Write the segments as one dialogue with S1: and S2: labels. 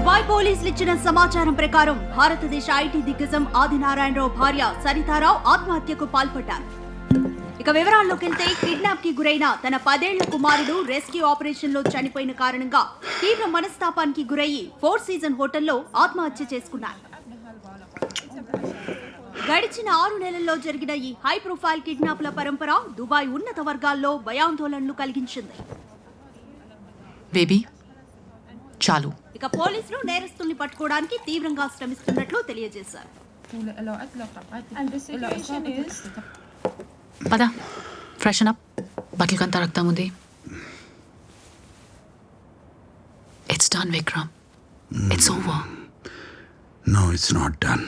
S1: Dubai పోలీసులు ఇచ్చిన సమాచారం ప్రకారం భారతదేశ ఐటీ దిగ్గజం ఆదినారాయణరావు భార్య సరితారావు ఆత్మహత్యకు పాల్పడ్డారు. ఇక వివరాల్లోకి వెళ్తే కిడ్నాప్ కి గురైన తన 10 ఏళ్ల కుమారుడు రెస్క్యూ ఆపరేషన్ లో చనిపోయిన కారణంగా తీవ్ర మనస్తాపానికి గురయ్యి 4 సీజన్ హోటల్లో ఆత్మహత్య చేసుకున్నారు. గడిచిన 6 నెలల్లో జరిగిన ఈ హై ప్రొఫైల్ కిడ్నాప్ల పరంపర దుబాయ్ ఉన్నత వర్గాల్లో భయాందోళనలు కలిగించింది.
S2: బేబీ చాలు.
S1: ఇక పోలీసులు నేరస్తుల్ని పట్టుకోవడానికి తీవ్రంగా శ్రమిస్తున్నట్లు తెలియజేశారు.
S2: పద ఫ్రెషన్ అప్, బట్టలు కంతా రక్తం ఉంది. It's done Vikram, it's over.
S3: No, it's not done.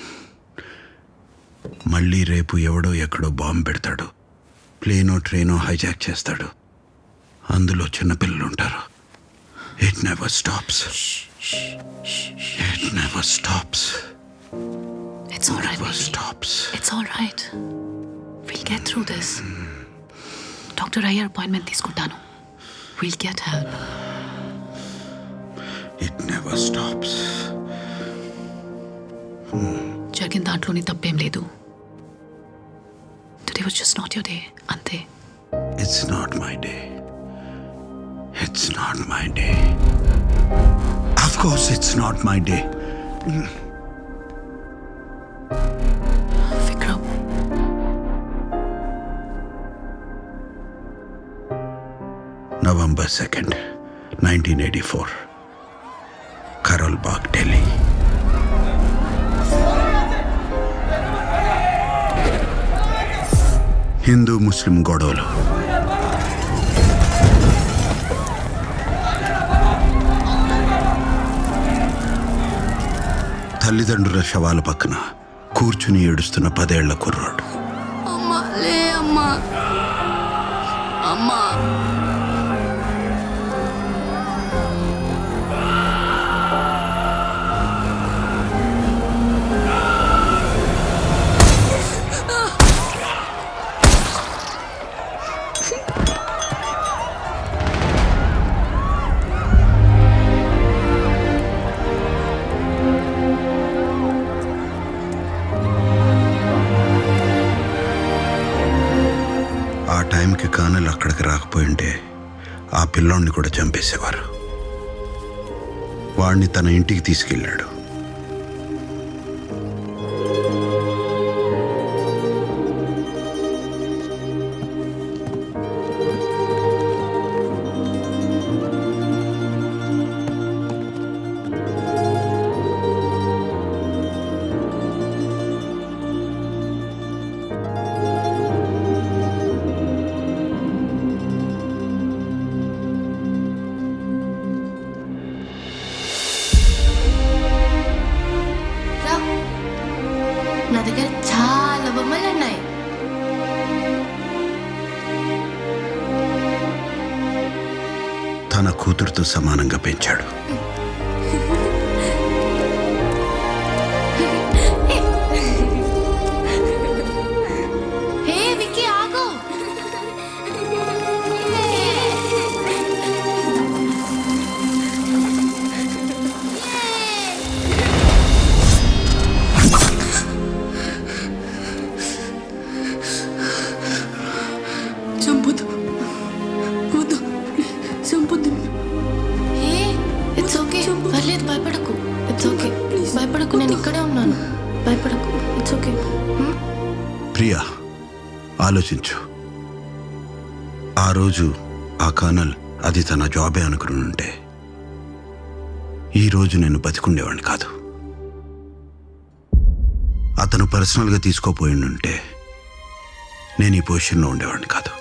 S3: మళ్ళీ రేపు ఎవడో ఎక్కడో బాంబు పెడతాడు, ప్లేనో ట్రైనో హైజాక్ చేస్తాడు, అందులో చిన్నపిల్లలు ఉంటారు. It never stops. It never stops.
S2: It's all right,
S3: Never
S2: baby.
S3: stops.
S2: It's all right. We'll get through this. Doctor Iyer appointment తీసుకుంటాను. We'll get help.
S3: It never stops.
S2: జరిగిన దాంట్లోని తప్పేం లేదు. Today was just not your day. అంతే.
S3: It's not my day. It's not my day. Of course it's not my day.
S2: Vikram,
S3: November 2nd, 1984. Karol Bagh, Delhi. Hindu ముస్లిం గొడవలు. తల్లిదండ్రుల శవాల పక్కన కూర్చుని ఏడుస్తున్న 10 ఏళ్ల కుర్రాడు.
S2: అమ్మా లే అమ్మా, అమ్మా.
S3: ఆ టైంకి కానలు అక్కడికి రాకపోయింటే ఆ పిల్లోడిని కూడా చంపేసేవారు. వాడిని తన ఇంటికి తీసుకెళ్ళాడు.
S4: నా దగ్గర చాలా బొమ్మలు ఉన్నాయి.
S3: తన కూతురుతో సమానంగా పెంచాడు.
S4: హే విక్కీ, ఆగు.
S2: చంపొద్దు, వద్దు, చంపొద్దు.
S4: హే, ఇట్స్ ఓకే, పర్లేదు, భయపడకు. ఇట్స్ ఓకే, భయపడకు, నేను ఇక్కడే ఉన్నాను. భయపడకు, ఇట్స్ ఓకే.
S3: ప్రియా, ఆలోచించు. ఆ రోజు ఆ కర్నల్ అది తన జాబే అనుకుని ఉంటే ఈరోజు నేను బతికుండేవాడిని కాదు. అతను పర్సనల్గా తీసుకోపోయి ఉంటే నేను ఈ పొజిషన్లో ఉండేవాడిని కాదు.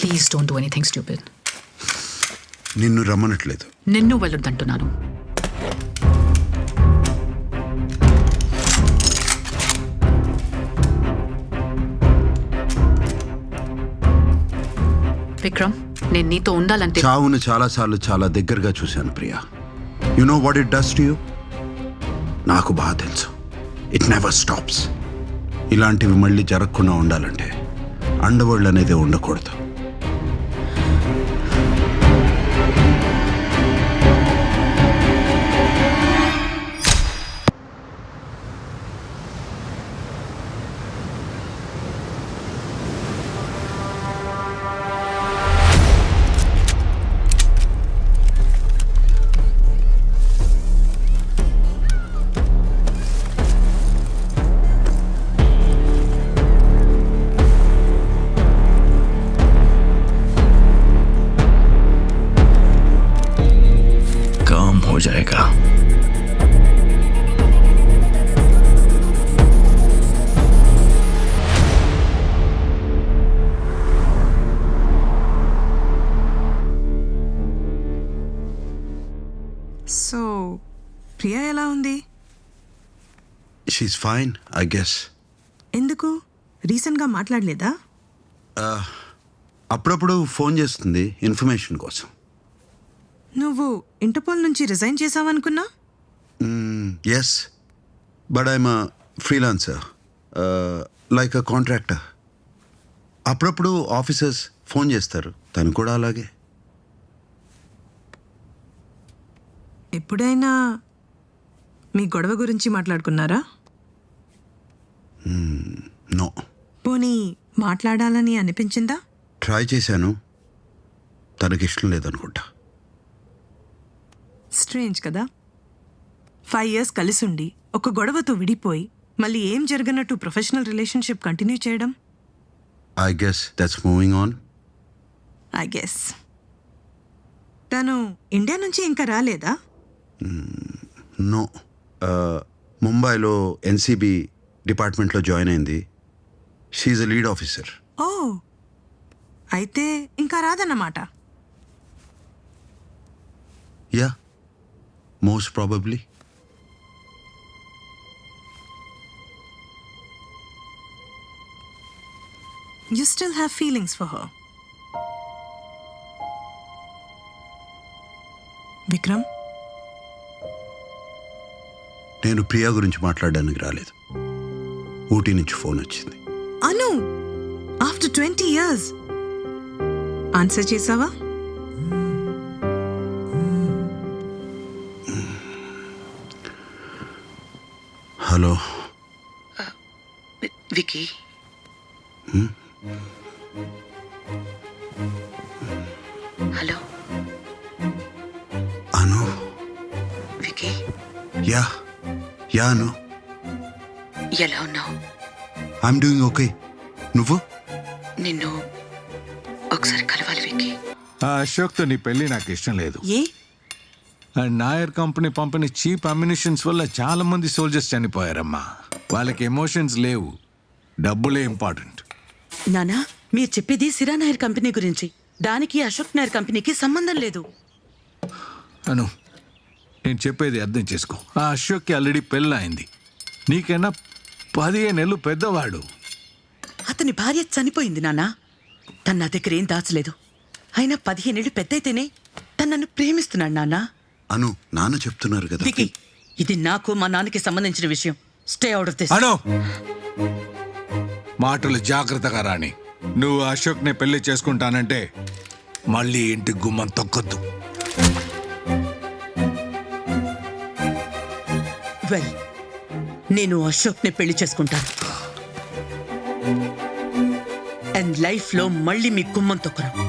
S2: Please don't do anything stupid.
S3: నిన్ను రమ్మనట్లేదు.
S2: నిన్ను వెళ్ళొద్దంటున్నాను. విక్రమ్, నేను నీతో ఉండాలంటే
S3: చావును చాలాసార్లు చాలా దగ్గరగా చూశాను Priya. You know what it does to you? నాకు బాగా తెలుసు. It never stops. ఇలాంటివి మళ్ళీ జరగకుండా ఉండాలంటే అండర్వరల్డ్ అనేది ఉండకూడదు.
S5: हो जाएगा.
S6: సో ప్రియా ఎలా ఉంది?
S3: She's fine I guess.
S6: ఎందుకు రీసెంట్గా మాట్లాడలేదా?
S3: అప్పుడప్పుడు ఫోన్ చేస్తుంది ఇన్ఫర్మేషన్ కోసం.
S6: నువ్వు ఇంటర్పోల్ నుంచి రిజైన్ చేసావనుకున్నా.
S3: Yes, but I'm freelancer, like a contractor. అప్పుడప్పుడు ఆఫీసర్స్ ఫోన్ చేస్తారు, తను కూడా అలాగే.
S6: ఎప్పుడైనా మీ గొడవ గురించి మాట్లాడుకున్నారా?
S3: నో.
S6: పోనీ మాట్లాడాలని అనిపించిందా?
S3: ట్రై చేశాను, తనకిష్టం లేదనుకుంటా.
S6: స్ట్రేంజ్ కదా, 5 years కలిసుండి ఒక గొడవతో విడిపోయి మళ్ళీ ఏం జరగనట్టు ప్రొఫెషనల్ రిలేషన్షిప్ కంటిన్యూ చేయడం.
S3: I guess that's moving on.
S6: I guess. తను ఇండియా నుంచి ఇంకా రాలేదా?
S3: నో. ముంబైలో ఎన్సీబీ డిపార్ట్మెంట్లో జాయిన్ అయింది. She's a lead officer.
S6: Oh, అయితే ఇంకా రాదన్నమాట.
S3: Yeah, most probably.
S6: You still have feelings for her. Vikram,
S3: నేను ప్రియా గురించి మాట్లాడడానికి రాలేదు. ఊటీ నుంచి ఫోన్ వచ్చింది.
S6: అను, ఆఫ్టర్ 20 years ఆన్సర్ చేసావా?
S3: Hello
S2: Vicky, hello
S3: Anu.
S2: Vicky,
S3: yeah yeah Anu.
S2: ఎలా ఉన్నావు?
S3: I'm doing okay. నువ్వు?
S2: నిన్ను ఒకసారి కలవాలి వికీ.
S5: ఆ అశోక్తో నీ పెళ్ళి నాకు ఇష్టం లేదు.
S6: ఏ?
S5: ఆ నాయర్ కంపెనీ పంపిన చీప్ అమ్యునిషన్స్ వల్ల చాలా మంది సోల్జర్స్ చనిపోయారమ్మా. వాళ్ళకి ఎమోషన్స్ లేవు, డబ్బులే ఇంపార్టెంట్.
S7: నానా, మీరు చెప్పేది సిరా నాయర్ కంపెనీ గురించి. దానికి అశోక్ నాయర్ కంపెనీకి సంబంధం లేదు.
S5: అను, నేను చెప్పేది అర్థం చేసుకో. ఆ అశోక్కి ఆల్రెడీ పెళ్ళయింది. నీకైనా 15 ఏళ్ళు పెద్దవాడు.
S7: అతని భార్య చనిపోయింది నానా. తన నా దగ్గర ఏం దాచలేదు. అయినా 15 ఏళ్ళు పెద్దయితేనే తను నన్ను ప్రేమిస్తున్నాడు నాన్నా.
S3: అను, నాన్న చెప్తున్నారు కదా.
S7: వికీ, ఇది నాకు మా నాన్నకి సంబంధించిన విషయం. Stay out of this.
S5: Anu, మాటలు జాగ్రత్తగా రాని. నువ్వు అశోక్ని పెళ్లి చేసుకుంటానంటే మళ్ళీ ఇంటి గుమ్మం తొక్కొద్దు.
S7: వెల్, నేను అశోక్ని పెళ్లి చేసుకుంటాను. అండ్ లైఫ్లో మళ్ళీ మీ గుమ్మం తొక్కను.